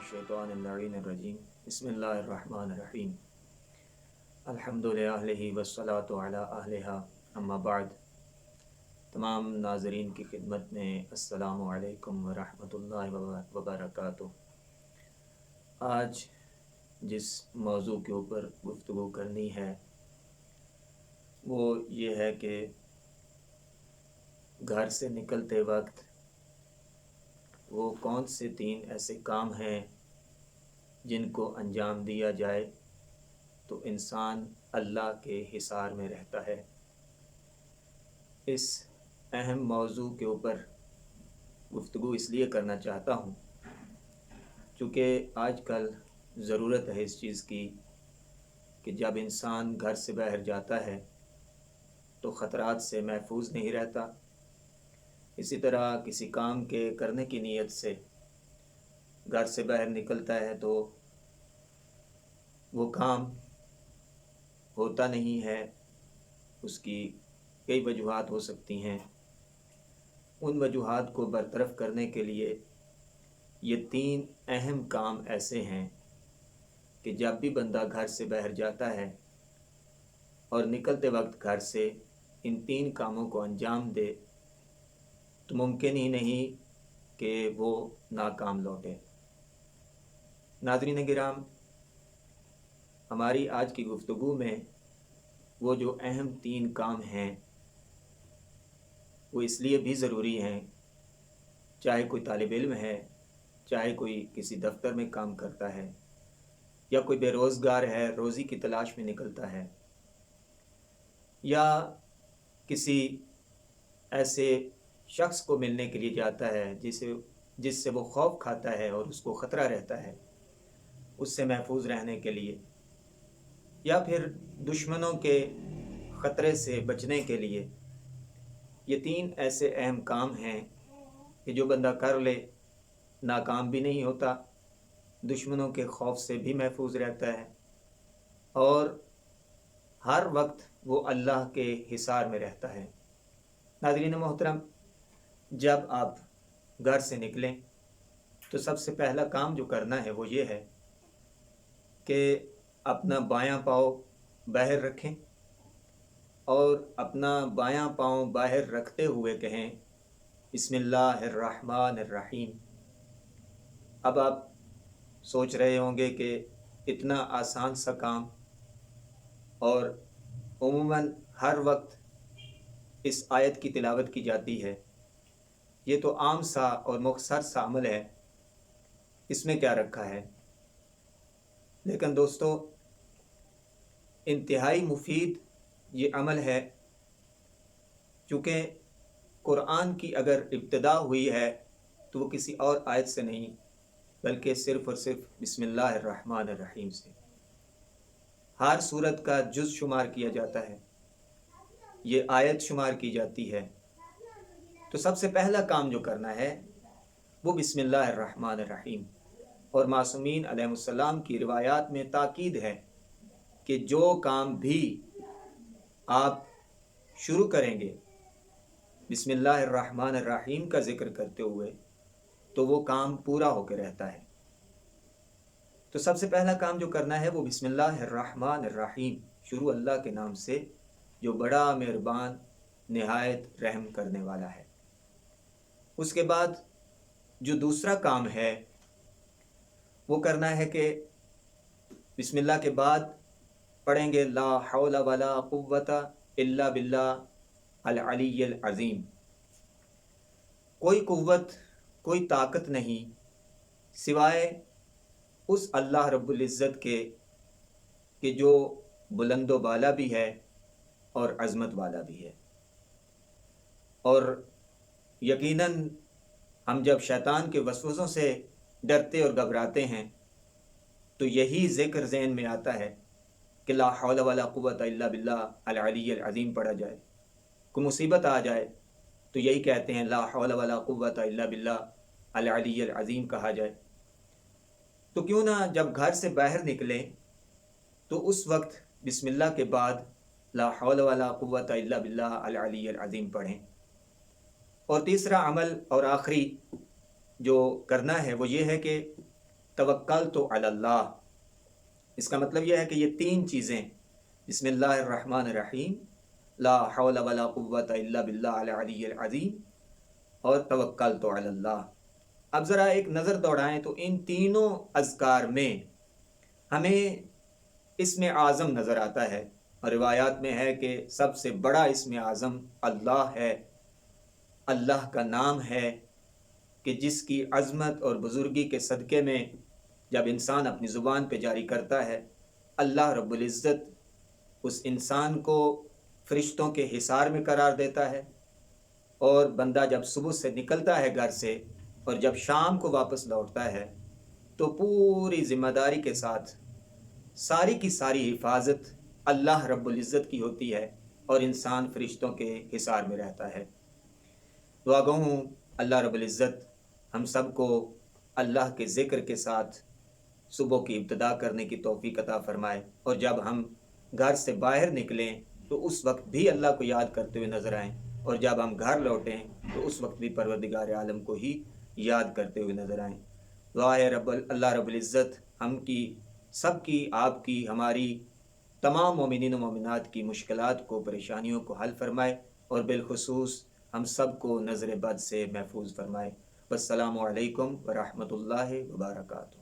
मिनश्शैतानिर्रजीम बिस्मिल्लाहिर्रहमानिर्रहीम अल्हम्दुलिल्लाहि वस्सलातु अला अहलिहा अम्मा बाद। तमाम नाज़रीन की खिदमत में अस्सलामु अलैकुम व रहमतुल्लाहि व बरकातुहू। आज जिस मौजू के ऊपर गुफ्तगू करनी है वो ये है कि घर से निकलते वक्त वो कौन से 3 ऐसे काम हैं जिनको अंजाम दिया जाए तो इंसान अल्लाह के हिसार में रहता है। इस अहम मौजू के ऊपर गुफ्तगू इसलिए करना चाहता हूँ क्योंकि आजकल ज़रूरत है इस चीज़ की कि जब इंसान घर से बाहर जाता है तो ख़तरात से महफूज नहीं रहता। इसी तरह किसी काम के करने की नीयत से घर से बाहर निकलता है तो वो काम होता नहीं है। उसकी कई वजूहात हो सकती हैं। उन वजूहात को बरतरफ करने के लिए ये 3 अहम काम ऐसे हैं कि जब भी बंदा घर से बाहर जाता है और निकलते वक्त घर से इन 3 कामों को अंजाम दे तो मुमकिन ही नहीं कि वो नाकाम लौटे। नाज़रीन गिराम, हमारी आज की गुफ्तगू में वो जो अहम 3 काम हैं वो इसलिए भी ज़रूरी हैं, चाहे कोई तालिब इल्म है, चाहे कोई किसी दफ्तर में काम करता है या कोई बेरोज़गार है, रोज़ी की तलाश में निकलता है, या किसी ऐसे शख्स को मिलने के लिए जाता है जिससे वो खौफ खाता है और उसको ख़तरा रहता है उससे महफूज रहने के लिए, या फिर दुश्मनों के ख़तरे से बचने के लिए। ये 3 ऐसे अहम काम हैं कि जो बंदा कर ले नाकाम भी नहीं होता, दुश्मनों के खौफ से भी महफूज रहता है और हर वक्त वो अल्लाह के हिसार में रहता है। नाज़रीन मोहतरम, जब आप घर से निकलें तो सबसे पहला काम जो करना है वो ये है कि अपना बायां पाँव बाहर रखें और अपना बायां पाँव बाहर रखते हुए कहें बिस्मिल्लाहिर्रहमानिर्रहीम। अब आप सोच रहे होंगे कि इतना आसान सा काम और उमूमन हर वक्त इस आयत की तिलावत की जाती है, ये तो आम सा और मुख्तसर सा अमल है, इसमें क्या रखा है। लेकिन दोस्तों, इंतहाई मुफीद ये अमल है, क्योंकि कुरान की अगर इब्तिदा हुई है तो वो किसी और आयत से नहीं बल्कि सिर्फ़ और सिर्फ बिस्मिल्लाहिर्रहमानिर्रहीम से। हर सूरत का जुज़ शुमार किया जाता है, ये आयत शुमार की जाती है। तो सबसे पहला काम जो करना है वो बिस्मिल्लाहिर्रहमानिर्रहीम। और मासूमीन अलैहिमुस्सलाम की रिवायात में ताकीद है कि जो काम भी आप शुरू करेंगे बिस्मिल्लाहिर्रहमानिर्रहीम का ज़िक्र करते हुए तो वो काम पूरा होकर रहता है। तो सबसे पहला काम जो करना है वो बिस्मिल्लाहिर्रहमानिर्रहीम, शुरू अल्लाह के नाम से जो बड़ा मेहरबान निहायत रहम करने वाला है। उसके बाद जो दूसरा काम है वो करना है कि बिस्मिल्लाह के बाद पढ़ेंगे ला हौला वला कुव्वता इल्ला बिल्लाह अल अलीय्यिल अज़ीम। कोई कुव्वत, कोई ताकत नहीं सिवाय उस अल्लाह रब्बुल इज़्ज़त के जो बुलंदो बाला भी है और अज़मत वाला भी है। और यकीनन हम जब शैतान के वसवसों से डरते और घबराते हैं तो यही ज़िक्र ज़हन में आता है कि ला हौला वला कुव्वता इल्ला बिल्लाह अल अलीय्यिल अज़ीम पढ़ा जाए। कोई मुसीबत आ जाए तो यही कहते हैं ला हौला वला कुव्वता इल्ला बिल्लाह अल अलीय्यिल अज़ीम कहा जाए। तो क्यों ना जब घर से बाहर निकलें तो उस वक्त बिस्मिल्लाह के बाद ला हौला वला कुव्वता इल्ला बिल्लाह अल अलीय्यिल अज़ीम पढ़ें। और तीसरा अमल और आखिरी जो करना है वो ये है कि तवक्कलतु अलल्लाह। इसका मतलब यह है कि ये तीन चीज़ें, बिस्मिल्लाहिर्रहमानिर्रहीम, ला हौला वला कुव्वता इल्ला बिल्लाह अल अलिय्यिल अज़ीम और तवक्कलतु अलल्लाह। अब ज़रा एक नज़र दौड़ाएं तो इन तीनों अज़कार में हमें इसमें आज़म नज़र आता है, और रिवायात में है कि सबसे बड़ा इसमें आज़म अल्लाह है, अल्लाह का नाम है कि जिसकी अज़मत और बुज़ुर्गी के सदक़े में जब इंसान अपनी ज़ुबान पे जारी करता है, अल्लाह रब्बुल इज़्ज़त उस इंसान को फ़रिश्तों के हिसार में करार देता है, और बंदा जब सुबह से निकलता है घर से और जब शाम को वापस लौटता है तो पूरी ज़िम्मेदारी के साथ सारी की सारी हिफाजत अल्लाह रब्बुल इज़्ज़त की होती है और इंसान फ़रिश्तों के हिसार में रहता है। दुआ गो हूँ अल्लाह रब्बुल इज़्ज़त हम सब को अल्लाह के ज़िक्र के साथ सुबह की इब्तिदा करने की तौफ़ीक़ अता फ़रमाए, और जब हम घर से बाहर निकलें तो उस वक्त भी अल्लाह को याद करते हुए नज़र आएँ, और जब हम घर लौटें तो उस वक्त भी परवरदिगार आलम को ही याद करते हुए नज़र आएँ। दुआ है अल्लाह रब्बुल इज़्ज़त हम की, सब की, आपकी, हमारी तमाम मोमिनीन व मोमिनात की मुश्किलात को, परेशानियों को हल फरमाए, और बिलखुसूस हम सब को नज़र बद से महफूज फरमाए। वस्सलामु अलैकुम व रहमतुल्लाहि व बरकातुहू।